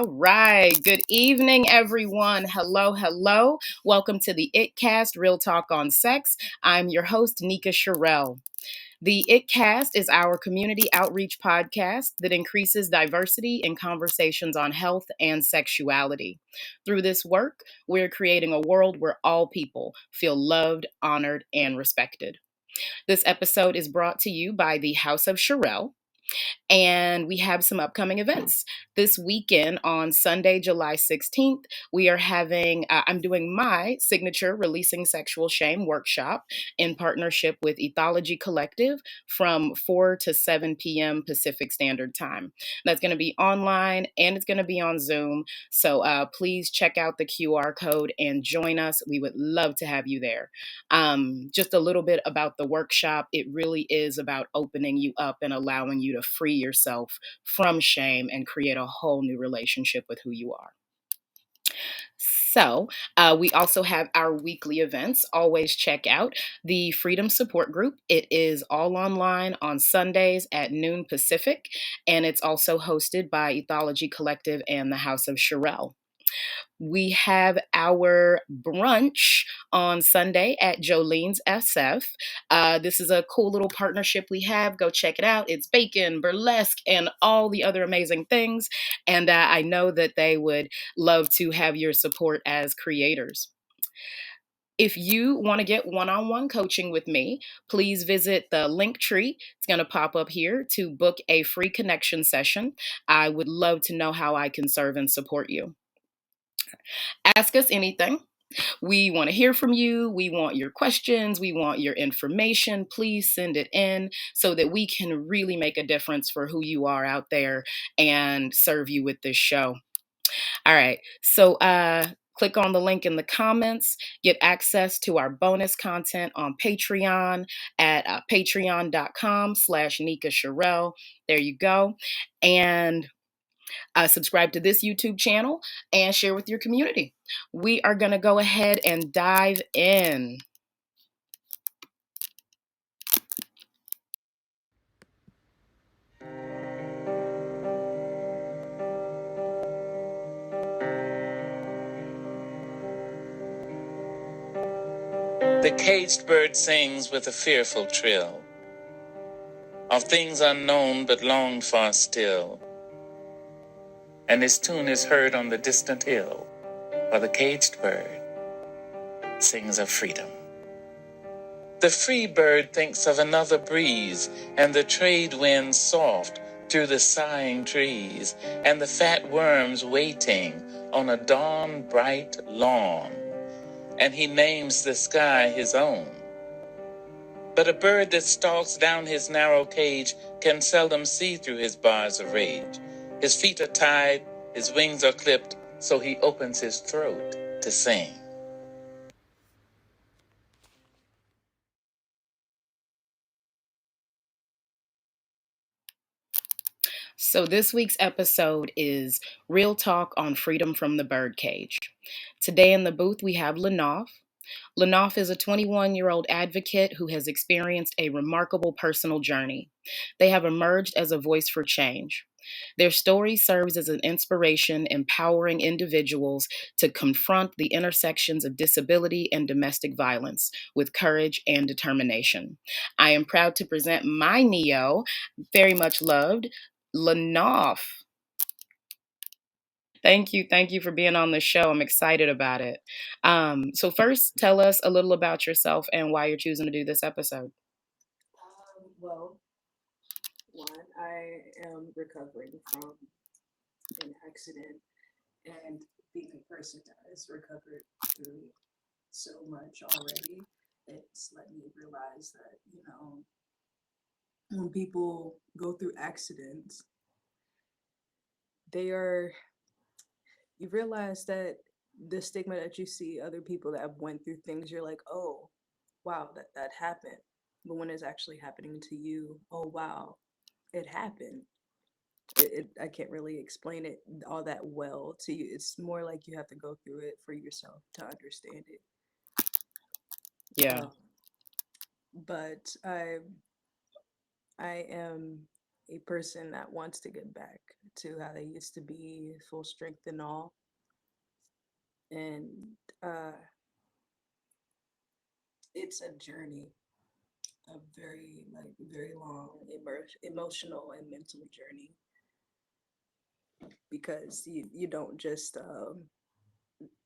All right. Good evening, everyone. Hello, hello. Welcome to the ItCast Real Talk on Sex. I'm your host, Nika Sherelle. The ItCast is our community outreach podcast that increases diversity in conversations on health and sexuality. Through this work, we're creating a world where all people feel loved, honored, and respected. This episode is brought to you by the House of Sherelle. And we have some upcoming events. This weekend on Sunday, July 16th, I'm doing my signature Releasing Sexual Shame workshop in partnership with Ethology Collective from 4 to 7 p.m. Pacific Standard Time. That's going to be online and it's going to be on Zoom. So please check out the QR code and join us. We would love to have you there. Just a little bit about the workshop. It really is about opening you up and allowing you to free yourself from shame and create a whole new relationship with who you are. So, we also have our weekly events. Always check out the Freedom Support Group. It is all online on Sundays at noon Pacific, and it's also hosted by Ethology Collective and the House of Sherelle. We have our brunch on Sunday at Jolene's SF. This is a cool little partnership we have. Go check it out. It's bacon, burlesque, and all the other amazing things. And I know that they would love to have your support as creators. If you want to get one-on-one coaching with me, please visit the link tree. It's going to pop up here to book a free connection session. I would love to know how I can serve and support you. Ask us anything. We want to hear from you. We want your questions. We want your information. Please send it in so that we can really make a difference for who you are out there and serve you with this show. All right. So, click on the link in the comments, get access to our bonus content on Patreon at patreon.com/Nika Sherelle. There you go. And subscribe to this YouTube channel and share with your community. We are going to go ahead and dive in. The caged bird sings with a fearful trill of things unknown but longed for still, and his tune is heard on the distant hill, for the caged bird sings of freedom. The free bird thinks of another breeze, and the trade winds soft through the sighing trees, and the fat worms waiting on a dawn-bright lawn, and he names the sky his own. But a bird that stalks down his narrow cage can seldom see through his bars of rage. His feet are tied, his wings are clipped, so he opens his throat to sing. So, this week's episode is Real Talk on Freedom from the Birdcage. Today in the booth, we have Lanoagh. Lanoagh is a 21-year-old advocate who has experienced a remarkable personal journey. They have emerged as a voice for change. Their story serves as an inspiration, empowering individuals to confront the intersections of disability and domestic violence with courage and determination. I am proud to present my Neo, very much loved, Lanoagh. Thank you for being on the show. I'm excited about it. So first, tell us a little about yourself and why you're choosing to do this episode. Well, one, I am recovering from an accident, and being a person that has recovered through so much already, it's let me realize that, when people go through accidents, you realize that the stigma that you see other people that have went through things, you're like, oh, wow, that happened. But when it's actually happening to you, oh, wow, it happened. I can't really explain it all that well to you. It's more like you have to go through it for yourself to understand it. Yeah. But I am a person that wants to get back to how they used to be, full strength and all. And uh, it's a journey, a very like very long emotional and mental journey, because you don't just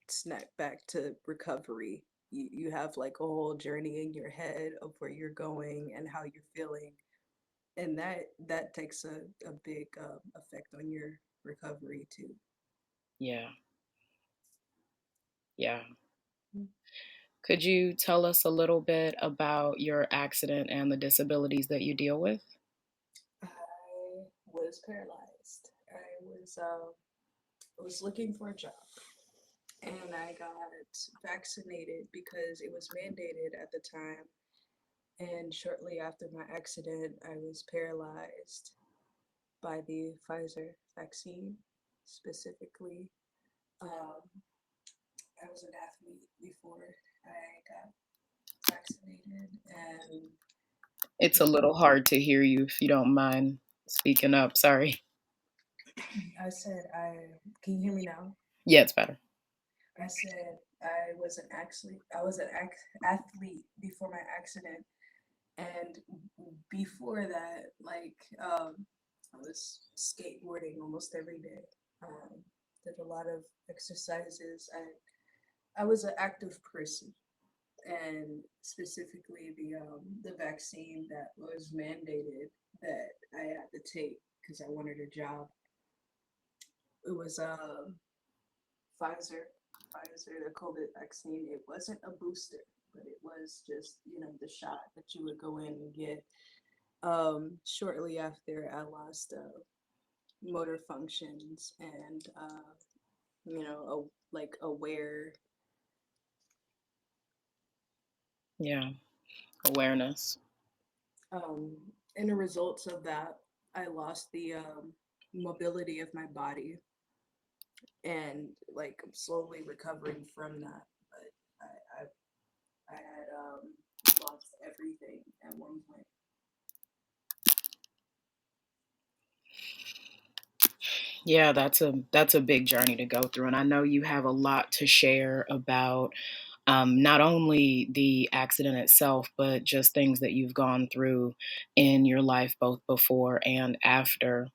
snap back to recovery. You have like a whole journey in your head of where you're going and how you're feeling, and that takes a big effect on your recovery too. Yeah. Yeah. Could you tell us a little bit about your accident and the disabilities that you deal with? I was paralyzed. I was looking for a job, and I got vaccinated because it was mandated at the time. And shortly after my accident, I was paralyzed by the Pfizer vaccine specifically. Um, I was an athlete before I got vaccinated, and It's a little hard to hear you if you don't mind speaking up. Sorry. I said, can you hear me now? Yeah, it's better. I said I was an athlete before my accident, and before that, like I was skateboarding almost every day. Um, did a lot of exercises. I was an active person, and specifically the vaccine that was mandated that I had to take because I wanted a job. It was Pfizer, the COVID vaccine. It wasn't a booster, but it was just the shot that you would go in and get. Shortly after, I lost motor functions and like aware. Yeah. Awareness. Um, and the results of that, I lost the mobility of my body, and like I'm slowly recovering from that. But I had lost everything at one point. Yeah, that's a big journey to go through, and I know you have a lot to share about not only the accident itself, but just things that you've gone through in your life, both before and after.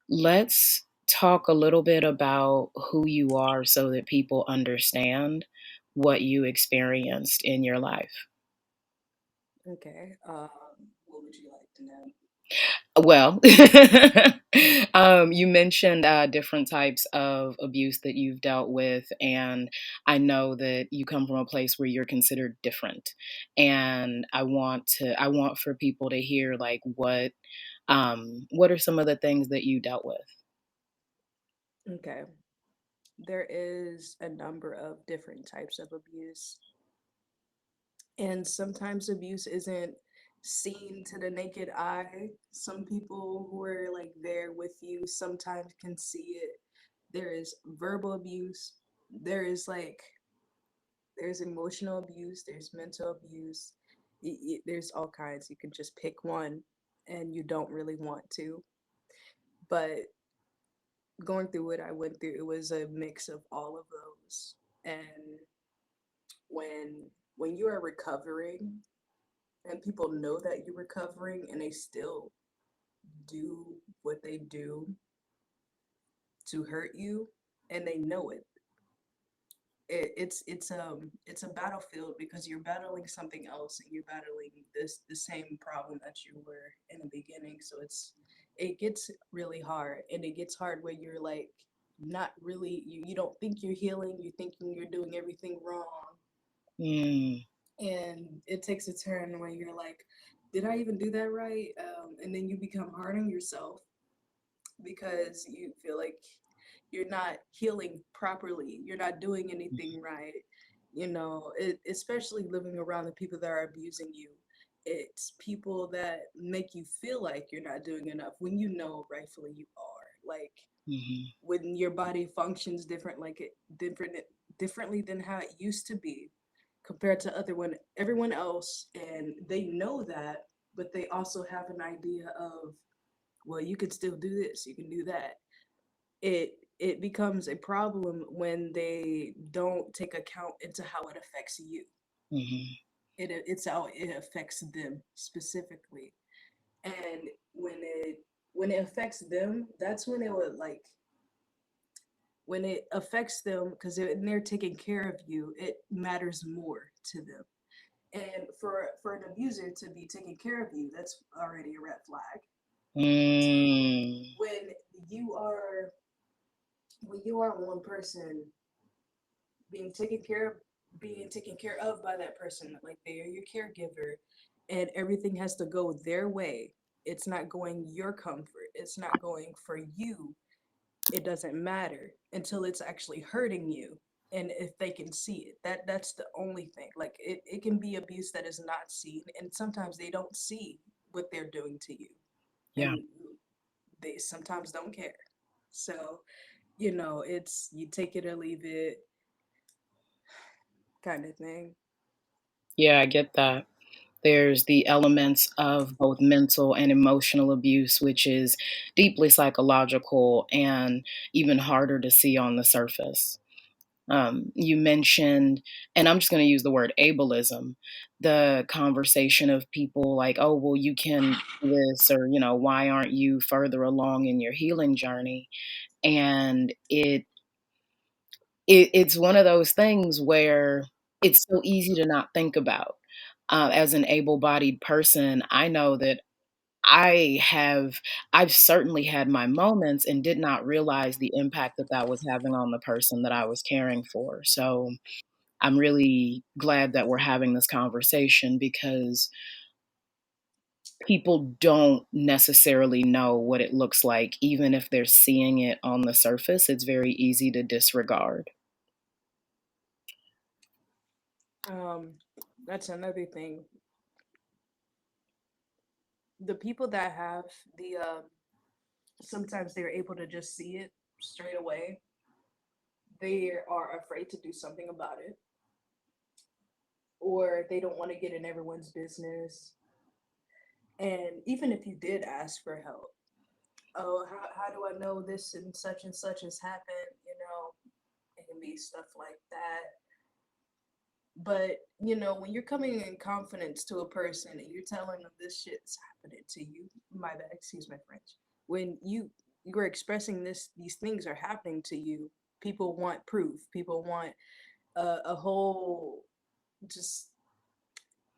Let's talk a little bit about who you are so that people understand what you experienced in your life. Okay. What would you like to know? Well, you mentioned different types of abuse that you've dealt with, and I know that you come from a place where you're considered different. And I want for people to hear like what are some of the things that you dealt with? Okay. There is a number of different types of abuse, and sometimes abuse isn't seen to the naked eye. Some people who are like there with you sometimes can see it. There is verbal abuse, there is like there's emotional abuse, there's mental abuse. There's all kinds. You can just pick one, and you don't really want to, but going through what I went through, it was a mix of all of those. And when you are recovering and people know that you're recovering and they still do what they do to hurt you, and they know it, it's a battlefield, because you're battling something else and you're battling the same problem that you were in the beginning. So it gets really hard, and it gets hard when you're like not really, you don't think you're healing, you're thinking you're doing everything wrong, Mm, and it takes a turn when you're like, did I even do that right? And then you become hard on yourself because you feel like you're not healing properly, you're not doing anything right. Especially living around the people that are abusing you. It's people that make you feel like you're not doing enough when you know rightfully you are. Like mhm, when your body functions differently than how it used to be compared to everyone else, and they know that, but they also have an idea of well, you can still do this, you can do that. It becomes a problem when they don't take account into how it affects you. Hmm. It's how it affects them specifically. And when it affects them, that's when it would like when it affects them because they're taking care of you, it matters more to them. And for an abuser to be taking care of you, that's already a red flag. Mm. When you are when you are one person being taken care of being taken care of by that person, like they are your caregiver, and everything has to go their way. It's not going your comfort. It's not going for you. It doesn't matter until it's actually hurting you. And if they can see it, that's the only thing. Like it can be abuse that is not seen, and sometimes they don't see what they're doing to you. Yeah. And they sometimes don't care. So, it's you take it or leave it kind of thing. Yeah, I get that. There's the elements of both mental and emotional abuse, which is deeply psychological and even harder to see on the surface. You mentioned, and I'm just going to use the word ableism, the conversation of people like, oh, well, you can do this, or, why aren't you further along in your healing journey? And it's one of those things where it's so easy to not think about. As an able-bodied person, I know that I have I've certainly had my moments and did not realize the impact that that was having on the person that I was caring for. So, I'm really glad that we're having this conversation because people don't necessarily know what it looks like. Even if they're seeing it on the surface, it's very easy to disregard. Um, that's another thing. The people that have the sometimes they're able to just see it straight away. They are afraid to do something about it, or they don't want to get in everyone's business. And even if you did ask for help, oh, how do I know this and such has happened? It can be stuff like that. But when you're coming in confidence to a person and you're telling them this shit's happening to you, my bad, excuse my French. When you're expressing these things are happening to you, people want proof. People want a whole just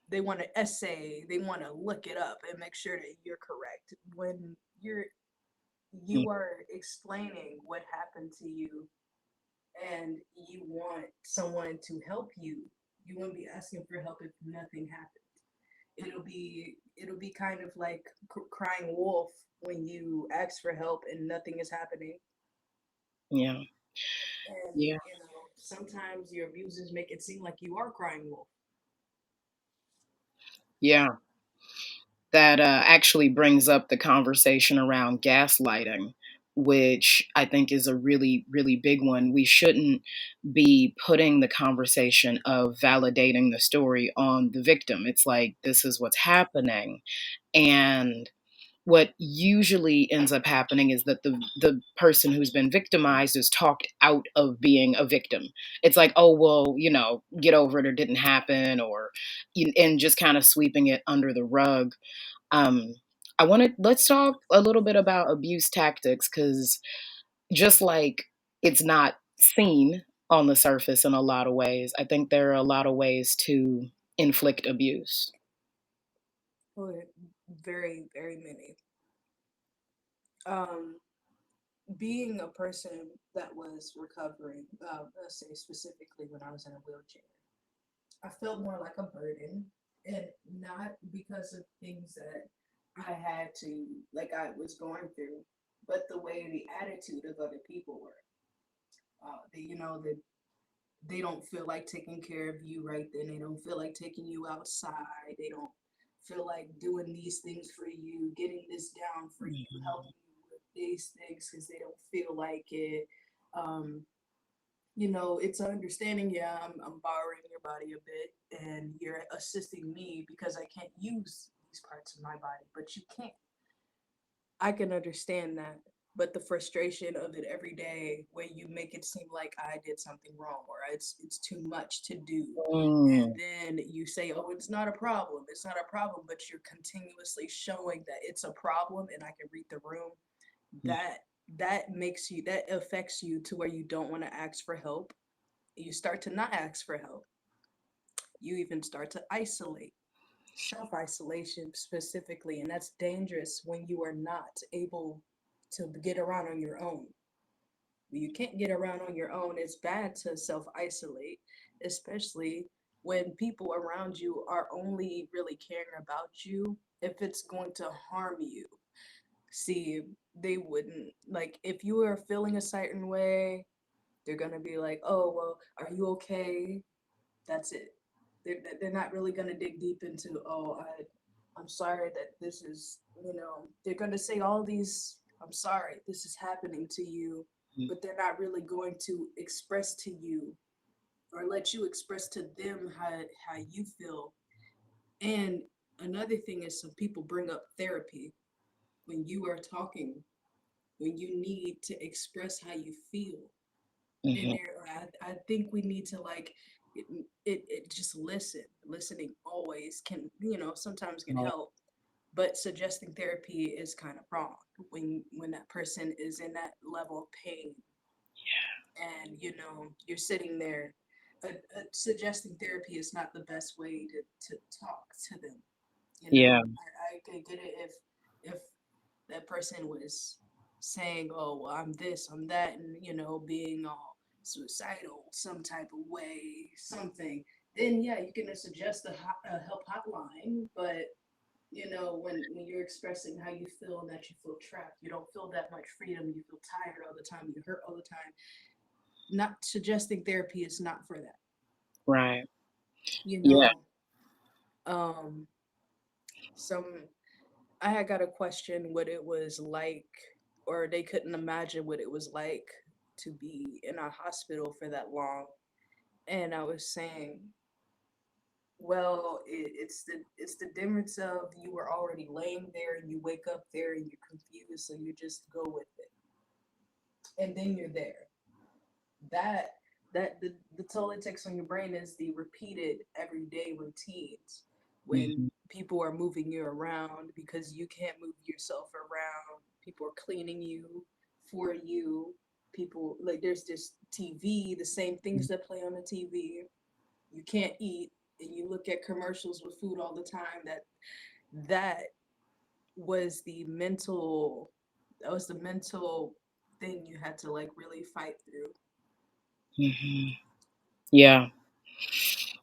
they want an essay. They want to look it up and make sure that you're correct. When Mm. you are explaining what happened to you and you want someone to help you, you won't be asking for help if nothing happened. It'll be kind of like crying wolf when you ask for help and nothing is happening. Yeah. And Yeah. sometimes your abusers make it seem like you are crying wolf. Yeah. That actually brings up the conversation around gaslighting, which I think is a really, really big one. We shouldn't be putting the conversation of validating the story on the victim. It's like, this is what's happening. And what usually ends up happening is that the person who's been victimized is talked out of being a victim. It's like, oh well, get over it, or didn't happen, or and just kind of sweeping it under the rug. um, let's talk a little bit about abuse tactics, because just like it's not seen on the surface in a lot of ways, I think there are a lot of ways to inflict abuse. Oh, very, very many. Um, Being a person that was recovering, let's say specifically when I was in a wheelchair, I felt more like a burden, and not because of things that I had to, like I was going through, but the way the attitude of other people were. That they don't feel like taking care of you right then. They don't feel like taking you outside. They don't feel like doing these things for you, getting this down for you, Mhm. helping you with these things because they don't feel like it. Um, it's an understanding. Yeah, I'm borrowing your body a bit, and you're assisting me because I can't use these parts of my body, but you can. I can understand that. But the frustration of it every day, where you make it seem like I did something wrong or it's too much to do, and Mm, then you say, "Oh, it's not a problem. It's not a problem," but you're continuously showing that it's a problem, and I can read the room. That that affects you to where you don't want to ask for help. You start to not ask for help. You even start to isolate. Self isolation specifically, and that's dangerous when you are not able to get around on your own. When you can't get around on your own, it's bad to self isolate, especially when people around you are only really caring about you if it's going to harm you. See, they wouldn't, like, if you are feeling a certain way, they're gonna be like, "Oh, well, are you okay?" That's it. They're not really gonna dig deep into, "Oh, I'm sorry that this is," they're gonna say all these, "I'm sorry this is happening to you," mm, but they're not really going to express to you or let you express to them how you feel. And another thing is, some people bring up therapy when you are talking, when you need to express how you feel. And mhm. there, I think we need to, like, it just listening always can, sometimes can Right. help, but suggesting therapy is kind of wrong when that person is in that level of pain, and you're sitting there. Suggesting therapy is not the best way to talk to them. Yeah. I could get it if that person was saying, "Oh, well, I'm this, I'm that," and being all suicidal, some type of way, something. Then yeah, you can suggest a help hotline. But when you're expressing how you feel and that you feel trapped, you don't feel that much freedom. You feel tired all the time. You hurt all the time. Not suggesting therapy is not for that. Right. You Yeah. know, um, some I had got a question what it was like, or they couldn't imagine what it was like to be in a hospital for that long. And I was saying, well, it's the difference of you were already laying there and you wake up there and you're confused, so you just go with it, and then you're there. That the toll it takes on your brain is the repeated everyday routines when Mhm. people are moving you around because you can't move yourself around. People are cleaning you for you. People, like, there's this TV, the same things that play on the TV. You can't eat, and you look at commercials with food all the time. That was the mental that was the mental thing you had to, like, really fight through. Mhm. Yeah.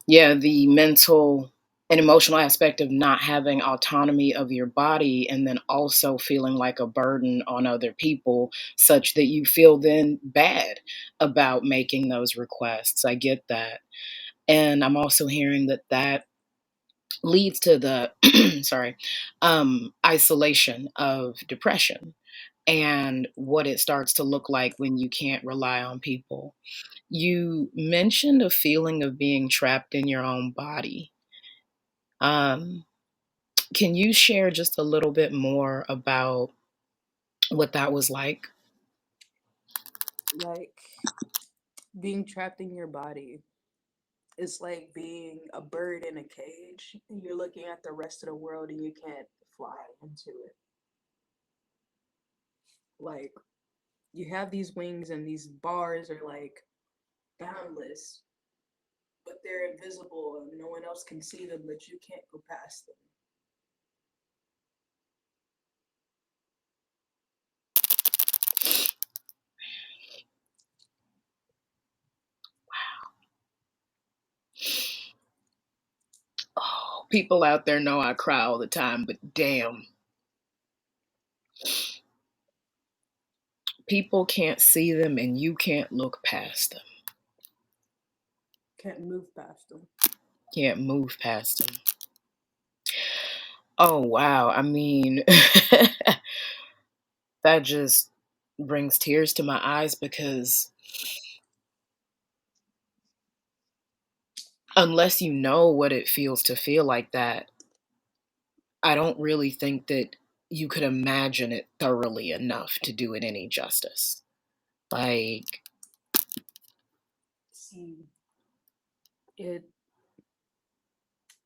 Yeah. The mental and emotional aspect of not having autonomy of your body and then also feeling like a burden on other people, such that you feel then bad about making those requests. I get that. And I'm also hearing that that leads to the sorry, isolation of depression and what it starts to look like when you can't rely on people. You mentioned a feeling of being trapped in your own body. Um, can you share just a little bit more about what that was like? Like, being trapped in your body is like being a bird in a cage and you're looking at the rest of the world and you can't fly into it. Like, you have these wings and these bars are like boundless, but they're invisible and no one else can see them, but you can't go past them. Oh, people out there know I cry all the time, but damn, people can't see them and you can't look past them, Can't move past them. can't move past them. Oh, wow. I mean, that just brings tears to my eyes because unless you know what it feels to feel like that, I don't really think that. you could imagine it thoroughly enough to do it any justice. Like, See, it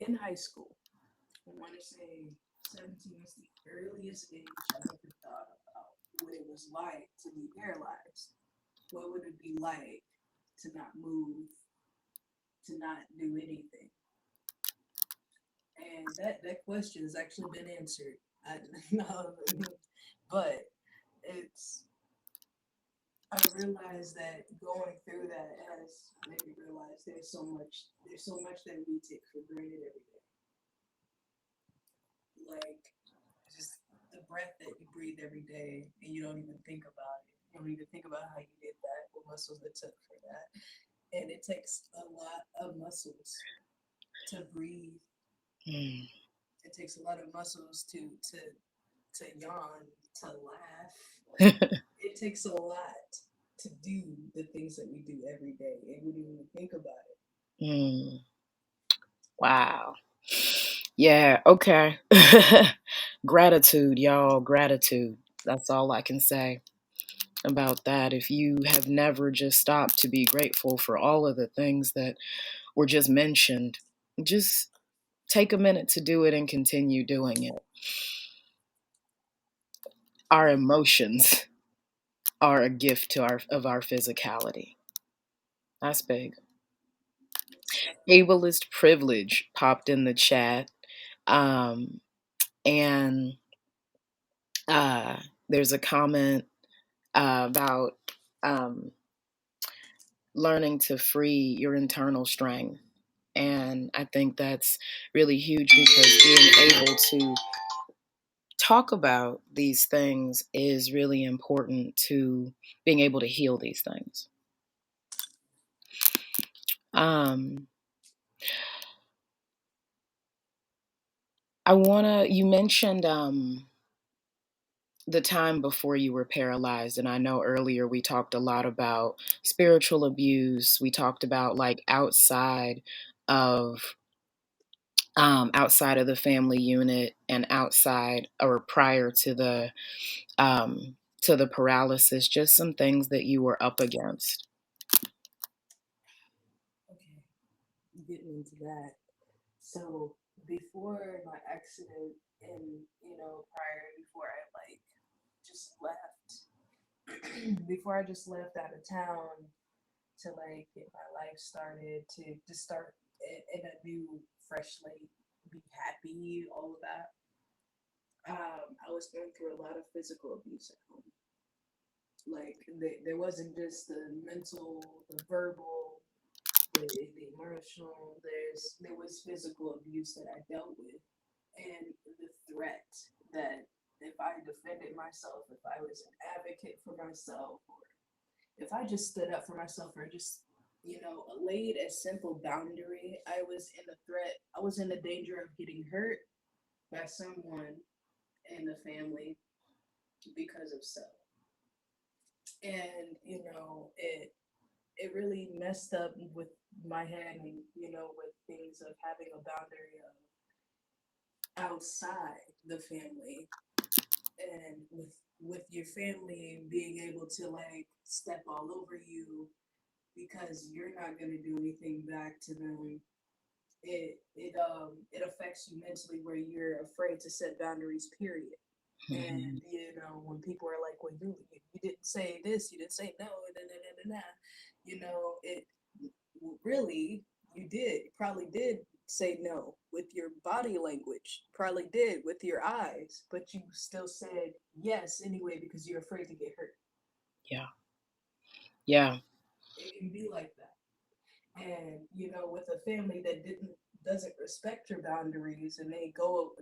in high school, I want to say 17 was the earliest age I ever thought about what it was like to be paralyzed. What would it be like to not move, to not do anything? And that question has actually been answered. I no, but it's I realized that going through that has made me realize there's so much that we take for granted every day. Like just the breath that you breathe every day and you don't even think about it. You don't even think about how you did that, what muscles it took for that. And it takes a lot of muscles to breathe. mm, It takes a lot of muscles to yawn, to laugh. It takes a lot to do the things that we do every day, and we don't even think about it. mm, wow. Yeah, okay. Gratitude, y'all, gratitude. That's all I can say about that. If you have never just stopped to be grateful for all of the things that were just mentioned, just take a minute to do it and continue doing it. Our emotions are a gift to our physicality. That's big. Ableist privilege popped in the chat. Um, and uh, there's a comment about um, learning to free your internal strength. And I think that's really huge because being able to talk about these things is really important to being able to heal these things. Um, you mentioned the time before you were paralyzed. And I know earlier we talked a lot about spiritual abuse. We talked about like outside of the family unit and outside or prior to the paralysis, just some things that you were up against. Okay, getting into that. So before my accident, and prior before I like just left, before I just left out of town to like get my life started, to just start in a new, fresh slate, be happy, all of that. I was going through a lot of physical abuse at home. Like there wasn't just the mental, the verbal, the emotional. There was physical abuse that I dealt with, and the threat that if I defended myself, if I was an advocate for myself, or if I just stood up for myself, or just laid a simple boundary, I was in the threat. I was in the danger of getting hurt by someone in the family because of self. And it really messed up with my head, and with things of having a boundary of outside the family, and with your family being able to like step all over you because you're not going to do anything back to them. It affects you mentally, where you're afraid to set boundaries, period. Mhm. And when people are like, well, you didn't say this, you didn't say no, it really, you did, you probably did say no with your body language, probably did with your eyes, but you still said yes anyway because you're afraid to get hurt. Yeah. Yeah. It can be like that. And with a family that doesn't respect your boundaries, and they go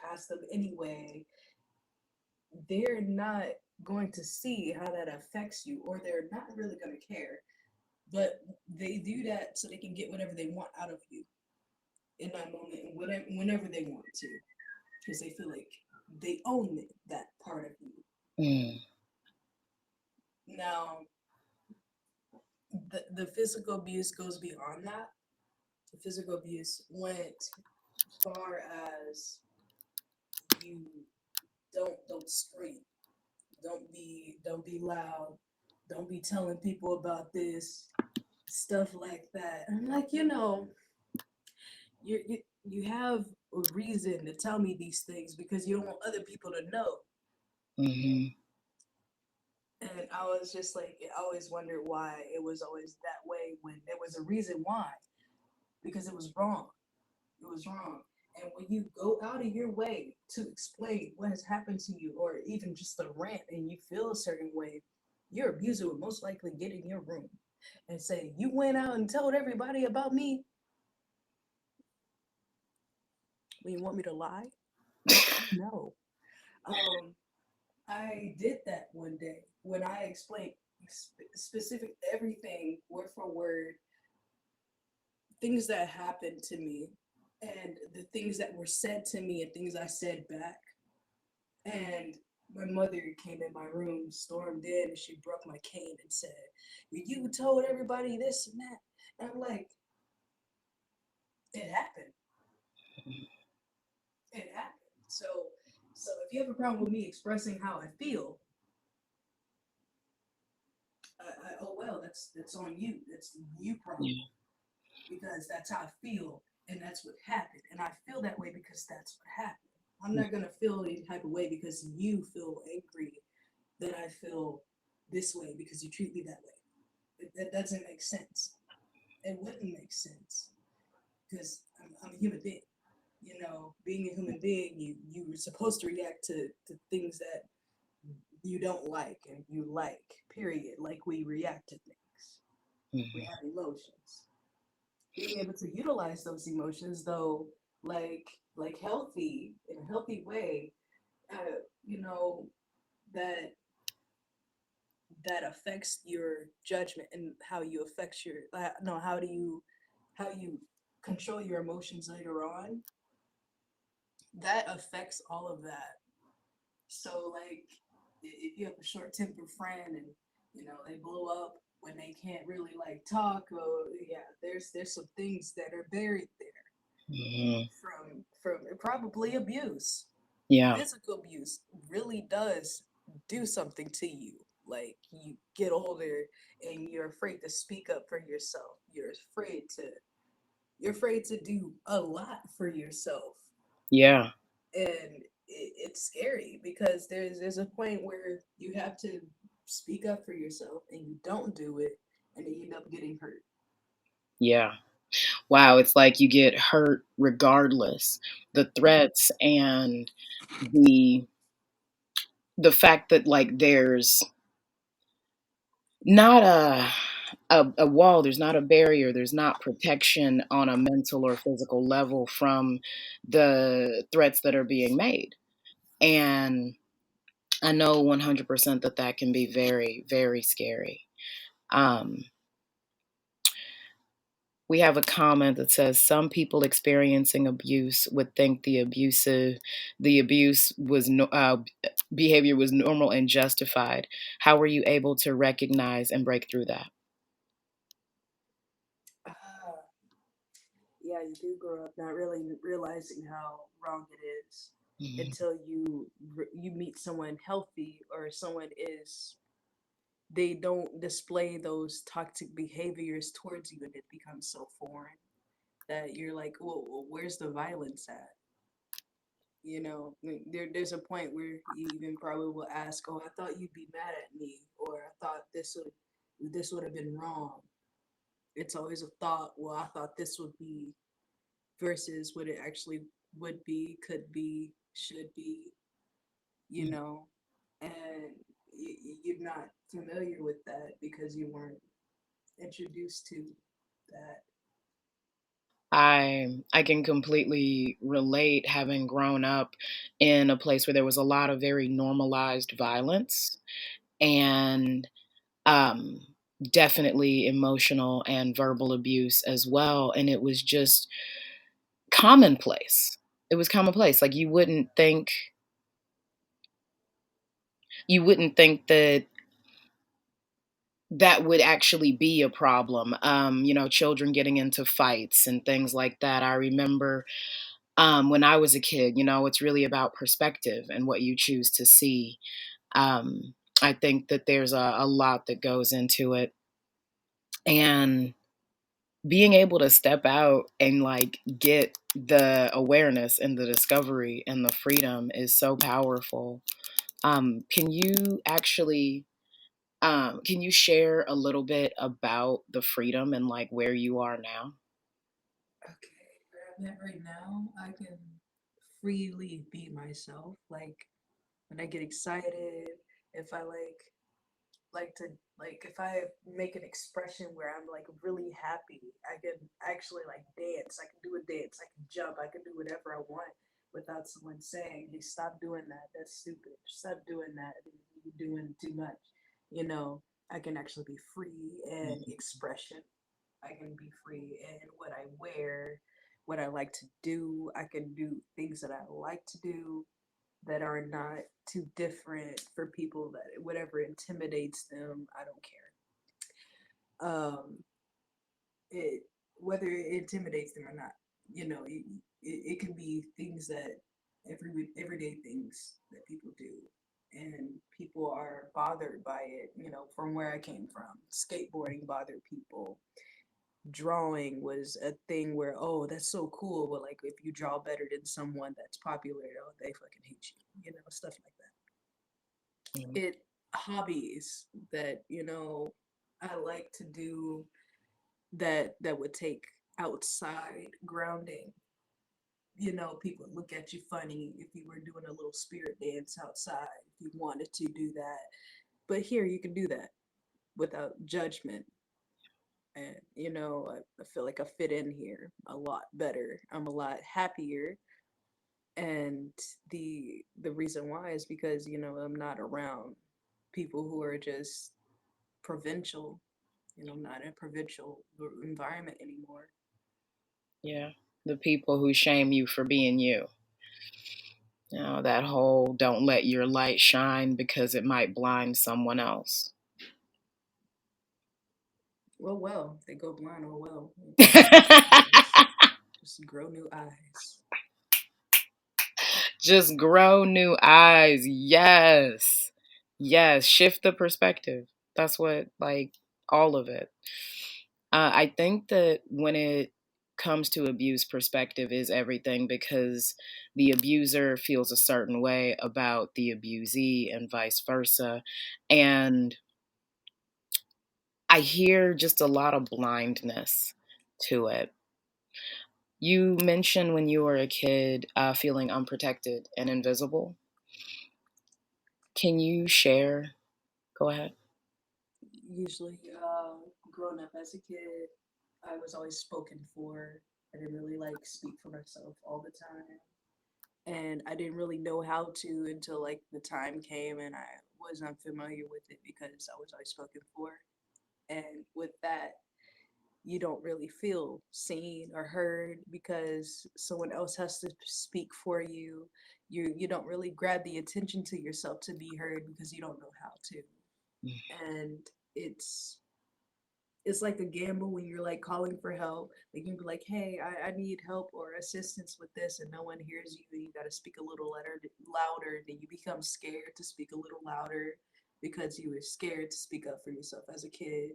past them anyway, they're not going to see how that affects you, or they're not really going to care. But they do that so they can get whatever they want out of you in that moment, and whenever they want to, because they feel like they own that part of you. Mm. Now, the physical abuse goes beyond that. The physical abuse went far as you. don't scream. Don't be loud. Don't be telling people about this stuff like that. I'm like, you have a reason to tell me these things because you don't want other people to know. Hmm. And I was just like, I always wondered why it was always that way when there was a reason why, because it was wrong. It was wrong. And when you go out of your way to explain what has happened to you, or even just a rant, and you feel a certain way, your abuser would most likely get in your room and say, "You went out and told everybody about me when you want me to lie?" No. Um, I did that one day when I explained specific everything word for word, things that happened to me, and the things that were said to me, and things I said back. And my mother came in my room, stormed in, and she broke my cane and said, "You told everybody this and that." And I'm like, "It happened. It happened." So if you have a problem with me expressing how I feel, oh well, that's on you. That's you problem Yeah. because that's how I feel, and that's what happened, and I feel that way because that's what happened. I'm not gonna feel any type of way because you feel angry that I feel this way because you treat me that way. That doesn't make sense. It wouldn't make sense because I'm a human being. Being a human being, you were supposed to react to things that you don't like and you like. Period. Like we react to things. We Hmm. have emotions. Being able to utilize those emotions, though, like healthy in a healthy way, uh, you know that that affects your judgment and how you affect your no how you control your emotions later on, that affects all of that. So like if you have a short tempered friend and they blow up when they can't really like talk, or yeah, there's some things that are buried there Hmm. from probably abuse. Yeah. Physical abuse really does do something to you. Like you get older and you're afraid to speak up for yourself. You're afraid to do a lot for yourself. Yeah. And it's scary because there's a point where you have to speak up for yourself and you don't do it, and then you end up getting hurt. Yeah. Wow. It's like you get hurt regardless. The threats and the the fact that like there's not a wall, there's not a barrier, there's not protection on a mental or physical level from the threats that are being made. And I know 100% that that can be very, very scary. Um, we have a comment that says some people experiencing abuse would think the abuse was behavior was normal and justified. How were you able to recognize and break through that? Ah, yeah, you do grow up not really realizing how wrong it is Mhm. until you meet someone healthy, or someone is they don't display those toxic behaviors towards you, and it becomes so foreign that you're like, well, where's the violence at? There's a point where you even probably will ask, "Oh, I thought you'd be mad at me," or "I thought this would have been wrong." It's always a thought. Well, I thought this would be versus what it actually would be, could be, should be. You know, and you're not familiar with that because you weren't introduced to that. I can completely relate having grown up in a place where there was a lot of very normalized violence and um, definitely emotional and verbal abuse as well. And it was just commonplace. It was commonplace. Like you wouldn't think that that would actually be a problem. Children getting into fights and things like that. I remember When I was a kid, it's really about perspective and what you choose to see. I think that there's a lot that goes into it. And being able to step out and like get the awareness and the discovery and the freedom is so powerful. Can you actually can you share a little bit about the freedom and like where you are now? Okay, where I'm at right now, I can freely be myself. Like when I get excited, if I like to like if I make an expression where I'm like really happy, I can actually like dance. I can do a dance. I can jump. I can do whatever I want without someone saying, "Hey, stop doing that. That's stupid. Stop doing that. You're doing too much." You know, I can actually be free in expression. I can be free in what I wear, what I like to do. I can do things that I like to do that are not too different for people that whatever intimidates them, I don't care. It whether it intimidates them or not, it can be things that everyday things that people do, and people are bothered by it. From where I came from, skateboarding bothered people. Drawing was a thing where, oh, that's so cool, but like if you draw better than someone that's popular, oh, they fucking hate you, stuff like Mhm. that. It hobbies that I like to do that would take outside grounding. People look at you funny if you were doing a little spirit dance outside, if you wanted to do that. But here you can do that without judgment. And I feel like I fit in here a lot better. I'm a lot happier, and the reason why is because I'm not around people who are just provincial. I'm not in a provincial environment anymore. Yeah. The people who shame you for being you. That whole don't let your light shine because it might blind someone else. Well, they go blind. Oh well, just grow new eyes. Just grow new eyes. Yes. Yes. Shift the perspective. That's what, like, all of it. I think that when it comes to abuse, perspective is everything because the abuser feels a certain way about the abusee and vice versa. And I hear just a lot of blindness to it. You mentioned when you were a kid feeling unprotected and invisible. Can you share? Go ahead. Usually, growing up as a kid, I was always spoken for. I didn't really like speak for myself all the time, and I didn't really know how to until like the time came, and I was unfamiliar with it because I was always spoken for. And with that, you don't really feel seen or heard because someone else has to speak for you. You don't really grab the attention to yourself to be heard because you don't know how to. And it's it's like a gamble when you're like calling for help. Like you can be like, "Hey, I need help or assistance with this," and no one hears you. You got to speak a little louder. Then you become scared to speak a little louder because you were scared to speak up for yourself as a kid.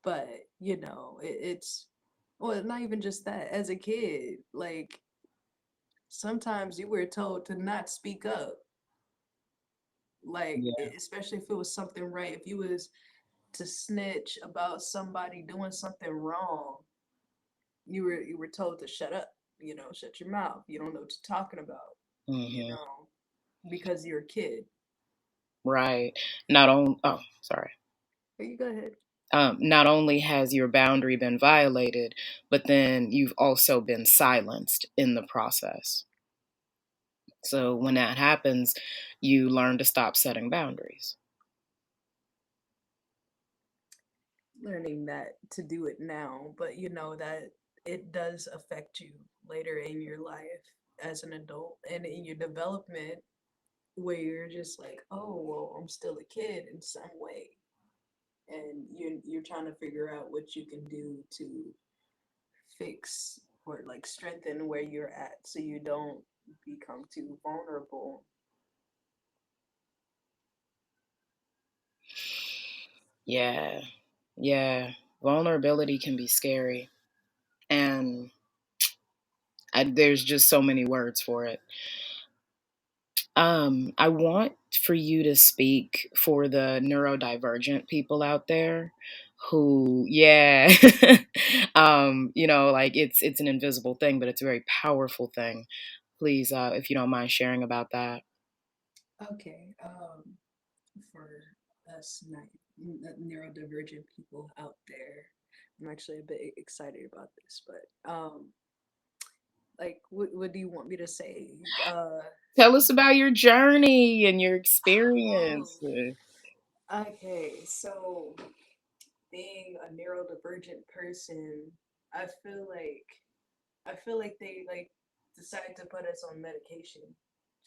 But it's well, not even just that. As a kid, like sometimes you were told to not speak up. Like Yeah. especially if it was something right. If you was to snitch about somebody doing something wrong, you were told to shut up. Shut your mouth. You don't know what you're talking about. You Hmm. know, because you're a kid. Right. Not on. Oh, sorry. Here you go ahead. Not only has your boundary been violated, but then you've also been silenced in the process. So when that happens, you learn to stop setting boundaries. Learning that to do it now, but that it does affect you later in your life as an adult and in your development, where you're just like, oh, well, I'm still a kid in some way, and you're trying to figure out what you can do to fix. or like strengthen where you're at so you don't become too vulnerable. Yeah. Yeah. Vulnerability can be scary. And there's just so many words for it. I want for you to speak for the neurodivergent people out there who, yeah, like it's an invisible thing, but it's a very powerful thing. Please, if you don't mind sharing about that. Okay, for us neurodivergent people out there, I'm actually a bit excited about this, but like, what do you want me to say? Tell us about your journey and your Oh, experience. okay. So, being a neurodivergent person, I feel like they like decide to put us on medication.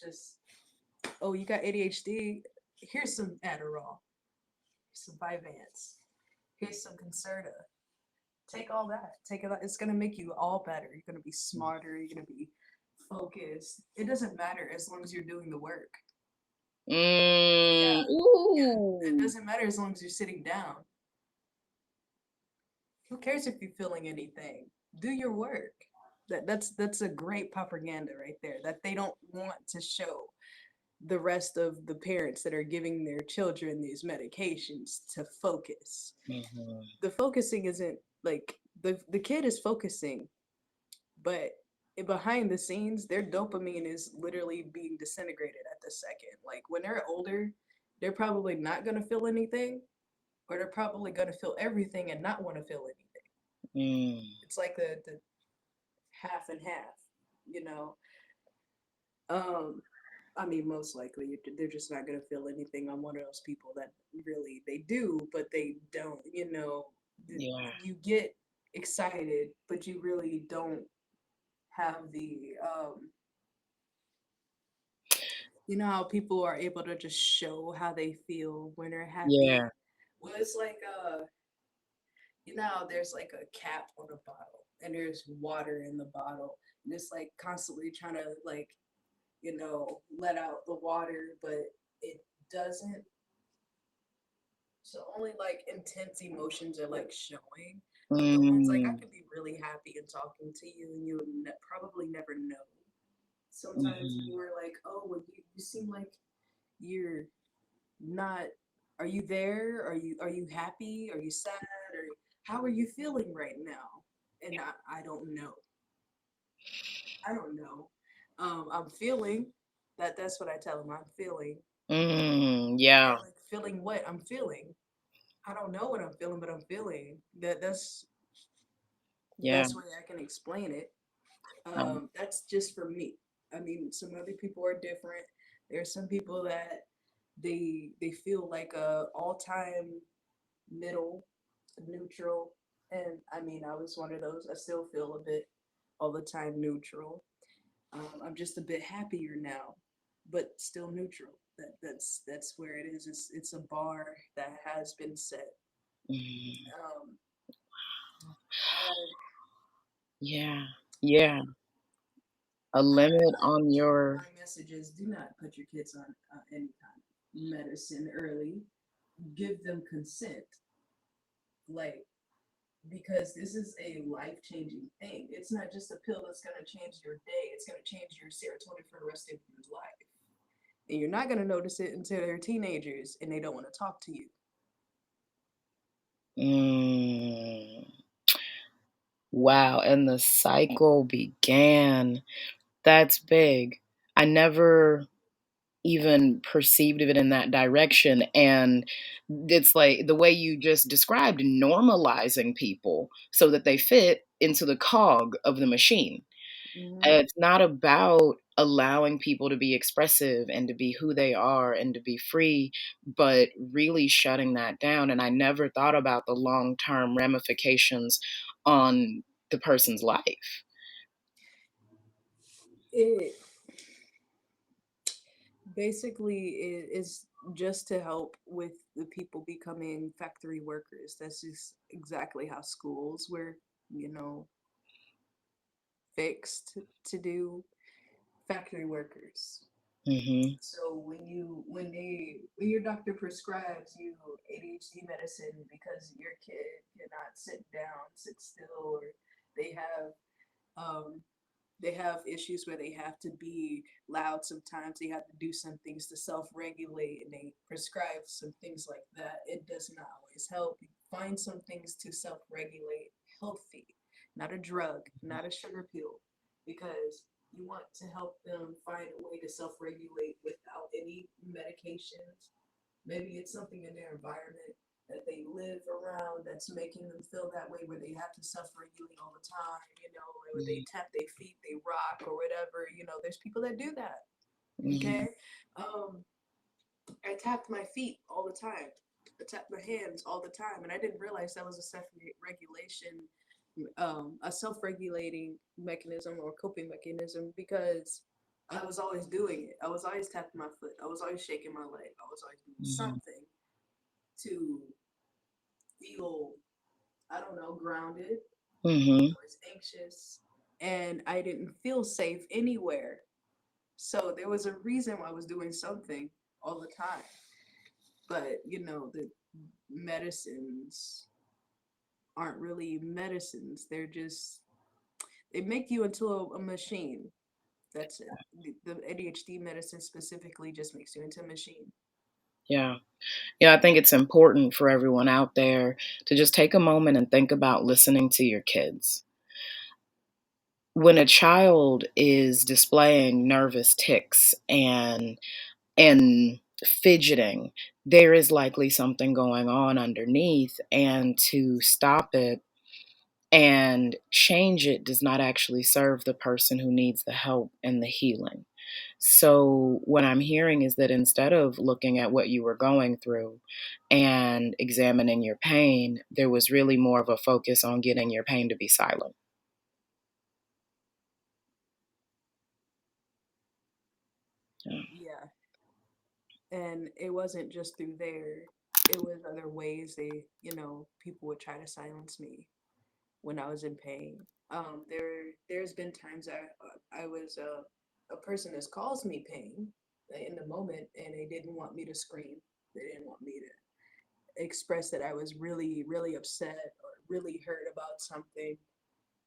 Just, oh, you got ADHD. Here's some Adderall. Here's some Vyvanse. Here's some Concerta. Take all that. Take it. It's gonna make you all better. You're gonna be smarter. You're gonna be focused. It doesn't matter as long as you're doing the work. Yeah, yeah. It Ooh. doesn't matter as long as you're sitting down. Who cares if you're feeling anything? Do your work. That's a great propaganda right there that they don't want to show the rest of the parents that are giving their children these medications to focus. Mhm. The focusing isn't like the kid is focusing, but behind the scenes, their dopamine is literally being disintegrated at the second. Like when they're older, they're probably not gonna feel anything, or they're probably gonna feel everything and not want to feel anything. Mm. It's like the half and half, you know. Um, I mean, most likely they're just not gonna feel anything. I'm one of those people that really they do, but they don't. You know, Yeah. you get excited, but you really don't have the you know how people are able to just show how they feel when they're happy. Yeah. Well, it's like you know how there's like a cap on a bottle and there's water in the bottle and it's like constantly trying to like let out the water, but it doesn't. So only like intense emotions are like showing, but the ones like I Mm. could be really happy and talking to you and you would probably never know. Sometimes Mhm. you are like, oh, well, you seem like you're not. Are you there? Are you happy? Are you sad? Or how are you feeling right now? And I don't know. I don't know. I'm feeling that. That's what I tell them. I'm feeling. Yeah. Okay, like feeling what I'm feeling. I don't know what I'm feeling, but I'm feeling that. That's the Yeah. best way I can explain it. Um, That's just for me. I mean, some other people are different. There are some people that they feel like a all time middle, neutral, and I mean, I was one of those. I still feel a bit all the time neutral. I'm just a bit happier now, but still neutral. That's where it is. It's a bar that has been set. mm, Um, I, yeah. Yeah. A I, limit I, on your. my message is: do not put your kids on any kind of medicine early. Give them consent, like because this is a life changing thing. It's not just a pill that's going to change your day. It's going to change your serotonin for the rest of your life. And you're not going to notice it until they're teenagers and they don't want to talk to you. Mm, wow. And the cycle began. That's big. I never even perceived of it in that direction. And it's like the way you just described normalizing people so that they fit into the cog of the machine. Mm-hmm. It's not about allowing people to be expressive and to be who they are and to be free, but really shutting that down. And I never thought about the long term ramifications on the person's life. It basically is just to help with the people becoming factory workers. That's just exactly how schools were, you know, fixed to do factory workers. Mm-hmm. So when your doctor prescribes you ADHD medicine because your kid cannot sit down, sit still, or they have um, they have issues where they have to be loud sometimes, they have to do some things to self-regulate, and they prescribe some things like that, it does not always help. You find some things to self-regulate healthy, not a drug, not a sugar pill, because you want to help them find a way to self-regulate without any medications. Maybe it's something in their environment that they live around that's making them feel that way, where they have to self-regulate all the time, or they tap their feet, they rock or whatever. There's people that do that. Mm-hmm. Okay. um I tapped my feet all the time. I tapped my hands all the time, and I didn't realize that was a self-regulation, a self-regulating mechanism or coping mechanism, because I was always doing it. I was always tapping my foot. I was always shaking my leg. I was always doing something to feel, I don't know, grounded. I was Mm-hmm. always anxious, and I didn't feel safe anywhere. So there was a reason why I was doing something all the time. But the medicines aren't really medicines. They make you into a machine. That's it. The ADHD medicine specifically just makes you into a machine. Yeah. Yeah, I think it's important for everyone out there to just take a moment and think about listening to your kids. When a child is displaying nervous tics and fidgeting, there is likely something going on underneath, and to stop it and change it does not actually serve the person who needs the help and the healing. So, what I'm hearing is that instead of looking at what you were going through and examining your pain, there was really more of a focus on getting your pain to be silent. Yeah. Yeah. And it wasn't just through there. It was other ways people would try to silence me when I was in pain. There's been times I was a person that's caused me pain in the moment, and they didn't want me to scream. They didn't want me to express that I was really, really upset or really hurt about something,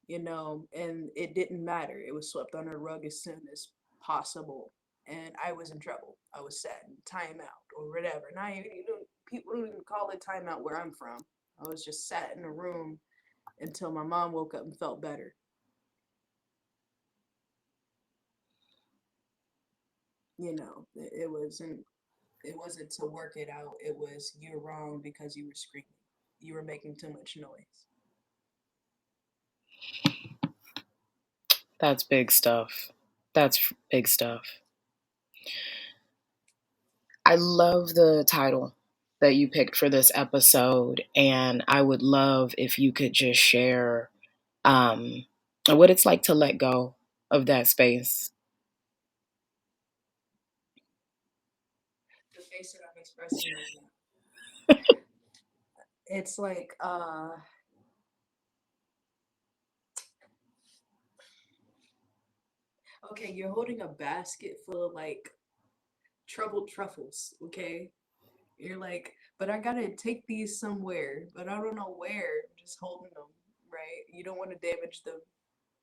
and it didn't matter. It was swept under the rug as soon as possible, and I was in trouble. I was set in timeout or whatever. And people don't even call it timeout where I'm from. I was just sat in a room until my mom woke up and felt better. It wasn't to work it out. It was, you're wrong because you were screaming. You were making too much noise. That's big stuff. That's big stuff. I love the title that you picked for this episode, and I would love if you could just share um, what it's like to let go of that space. The face that I'm expressing right now. It's like, okay, you're holding a basket full of like troubled truffles, okay? You're like, but I gotta take these somewhere, but I don't know where. I'm just holding them, right? You don't want to damage them.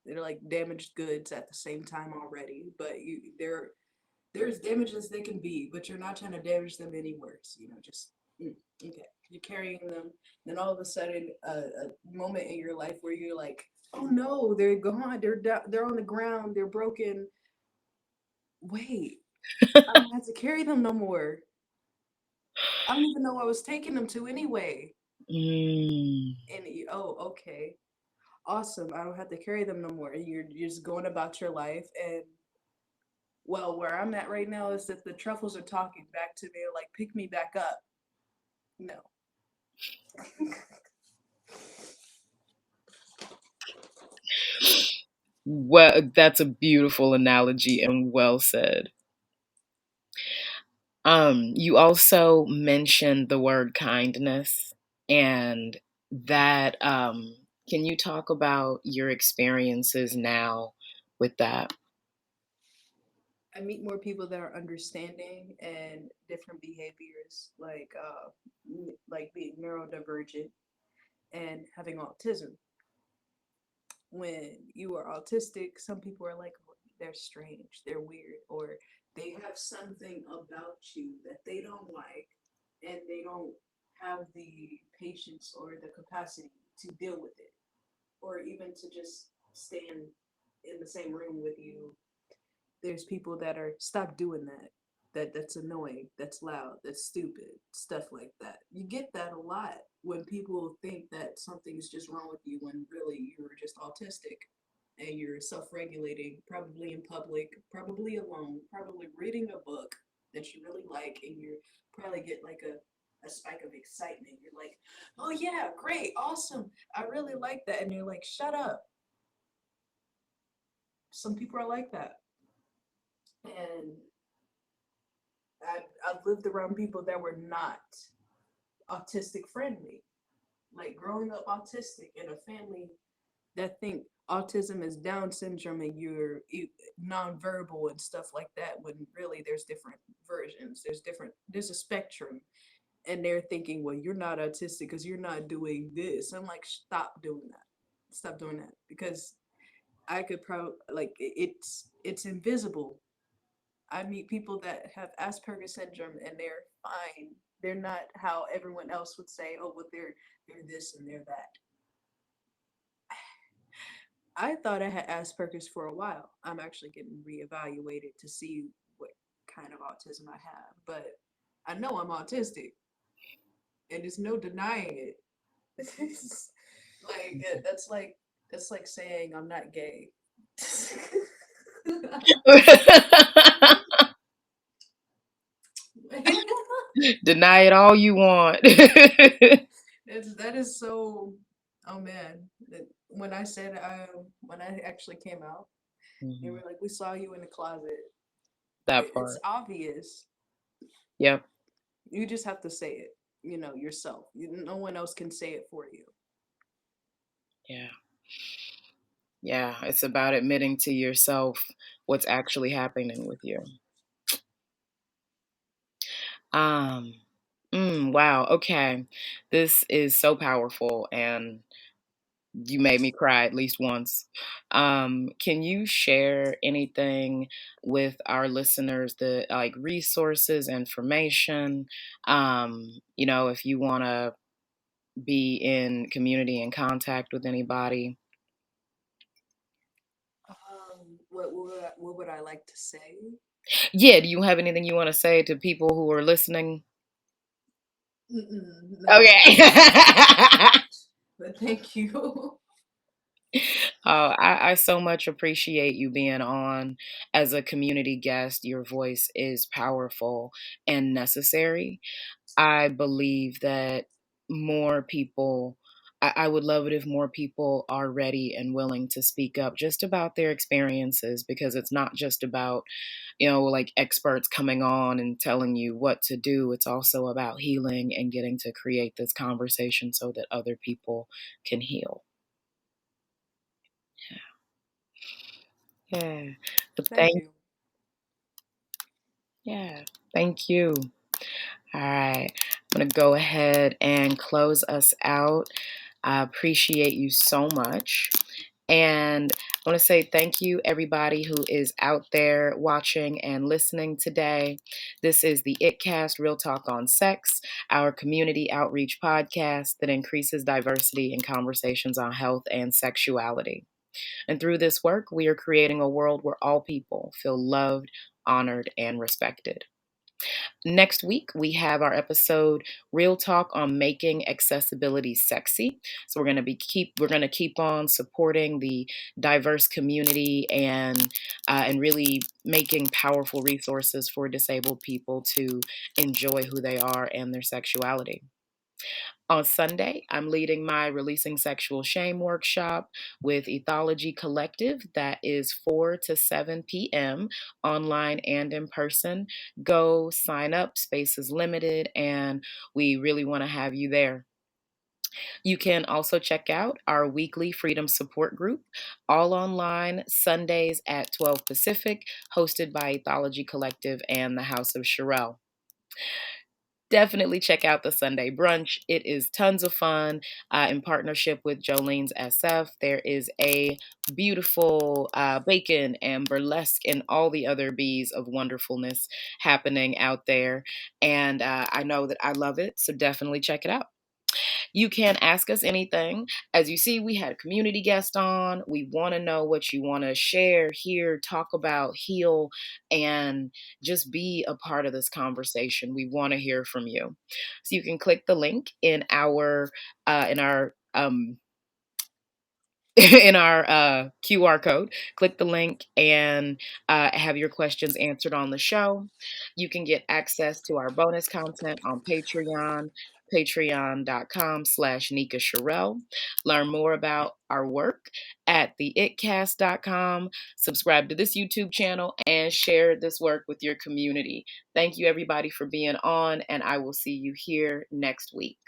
They're like damaged goods at the same time already, but they're as damaged as they can be, but you're not trying to damage them any worse. Just okay. You're carrying them, then all of a sudden, a moment in your life where you're like, oh no, they're gone. They're on the ground. They're broken. Wait, I don't have to carry them no more. I don't even know where I was taking them to anyway. Mm, Oh, okay, awesome. I don't have to carry them no more. And you're just going about your life. And well, where I'm at right now is that the truffles are talking back to me, like, pick me back up. No. well, that's a beautiful analogy and well said. You also mentioned the word kindness, and that can you talk about your experiences now with that. I meet more people that are understanding and different behaviors, like being neurodivergent and having autism. When you are autistic, some people are like, "Oh, they're strange, they're weird, or they have something about you that they don't like, and they don't have the patience or the capacity to deal with it, or even to just stand in the same room with you." There's people that are, "Stop doing that. That's annoying. That's loud. That's stupid." Stuff like that. You get that a lot when people think that something's just wrong with you when really you're just autistic and you're self-regulating, probably in public, probably alone, probably reading a book that you really like, and you probably get like a spike of excitement. You're like, "Oh yeah, great, awesome. I really like that." And you're like, "Shut up." Some people are like that. And I've lived around people that were not autistic friendly. Like growing up autistic in a family that think autism is Down syndrome and you're nonverbal and stuff like that, when really there's different versions. There's a spectrum. And they're thinking, "Well, you're not autistic because you're not doing this." I'm like, "Stop doing that. Stop doing that." Because I could probably, like, it's invisible. I meet people that have Asperger's syndrome and they're fine. They're not how everyone else would say, "Oh, well, they're this and they're that." I thought I had Asperger's for a while. I'm actually getting reevaluated to see what kind of autism I have, but I know I'm autistic, and there's no denying it. That's like saying I'm not gay. Deny it all you want. That is so. Oh man, when I said when I actually came out, they Mhm. were like, "We saw you in the closet." That It's part. obvious. Yep. You just have to say it. Yourself. No one else can say it for you. Yeah. Yeah. It's about admitting to yourself what's actually happening with you. Um, wow. Okay. This is so powerful, and you made me cry at least once. Can you share anything with our listeners, the like resources, information? If you want to be in community and contact with anybody. What would I like to say? Yeah, do you have anything you want to say to people who are listening? No, Okay. but thank you. I so much appreciate you being on as a community guest. Your voice is powerful and necessary. I believe that more people, I would love it if more people are ready and willing to speak up just about their experiences, because it's not just about, like experts coming on and telling you what to do. It's also about healing and getting to create this conversation so that other people can heal. Yeah. But Thank you. yeah, thank you. All right. I'm going to go ahead and close us out. I appreciate you so much. And I want to say thank you, everybody who is out there watching and listening today. This is the ItCast Real Talk on Sex, our community outreach podcast that increases diversity in conversations on health and sexuality. And through this work, we are creating a world where all people feel loved, honored, and respected. Next week, we have our episode Real Talk on Making Accessibility Sexy. So we're going to keep on supporting the diverse community and really making powerful resources for disabled people to enjoy who they are and their sexuality. On Sunday, I'm leading my Releasing Sexual Shame workshop with Ethology Collective. That is 4 to 7 p.m. online and in person. Go sign up, space is limited, and we really want to have you there. You can also check out our weekly freedom support group, all online, Sundays at 12 Pacific, hosted by Ethology Collective and the House of Sherelle. Definitely check out the Sunday brunch. It is tons of fun in partnership with Jolene's SF. There is a beautiful bacon and burlesque and all the other bees of wonderfulness happening out there. And I know that I love it, so definitely check it out. You can ask us anything. As you see, we had a community guest on. We want to know what you want to share, hear, talk about, heal, and just be a part of this conversation. We want to hear from you. So you can click the link in our in our QR code. Click the link and have your questions answered on the show. You can get access to our bonus content on Patreon, patreon.com/Nika Sherelle. Learn more about our work at theitcast.com. Subscribe to this YouTube channel and share this work with your community. Thank you, everybody, for being on, and I will see you here next week.